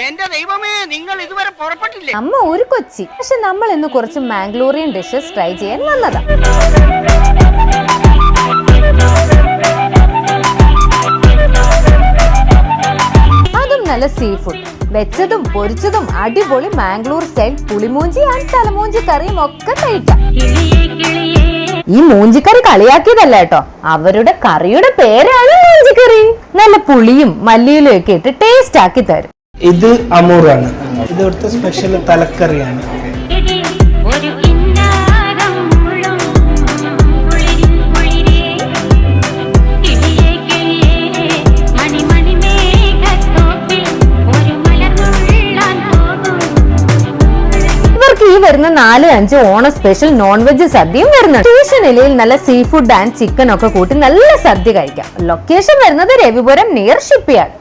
എന്റെ ദൈവമേ, നിങ്ങൾ ഇതുവരെ പുറപ്പെട്ടില്ലേ? അമ്മ ഒരു കൊച്ചി, പക്ഷെ നമ്മൾ ഇന്ന് കുറച്ച് മാംഗ്ലൂരിയൻ ഡിഷസ് ട്രൈ ചെയ്യാൻ വന്നതാ. അതും നല്ല സീ ഫുഡ്, വെച്ചതും പൊരിച്ചതും അടിപൊളി മാംഗ്ലൂർ സ്റ്റൈൽ പുളിമൂഞ്ചി ആൻഡ് തലമൂഞ്ചി കറിയും ഒക്കെ കഴിക്കാം. ഈ മൂഞ്ചിക്കറി കളിയാക്കിയതല്ല കേട്ടോ, അവരുടെ കറിയുടെ പേരാണ് മൂഞ്ചിക്കറി. നല്ല പുളിയും മല്ലിയിലും ഒക്കെ ഇട്ട് ടേസ്റ്റ് ആക്കി തരും. ഇത് അമൂറാണ്, ഇത് ഇവിടുത്തെ സ്പെഷ്യൽ തലക്കറിയാണ്. ഈ വരുന്ന 4-5 ഓണ സ്പെഷ്യൽ നോൺ വെജ് സദ്യയും വരുന്നുണ്ട്. സ്റ്റേഷൻ ഇലയിൽ നല്ല സീ ഫുഡ് ആൻഡ് ചിക്കൻ ഒക്കെ കൂട്ടി നല്ല സദ്യ കഴിക്കാം. ലൊക്കേഷൻ വരുന്നത് രവിപുരം നിയർ ഷിപ്പ്യാർഡ്.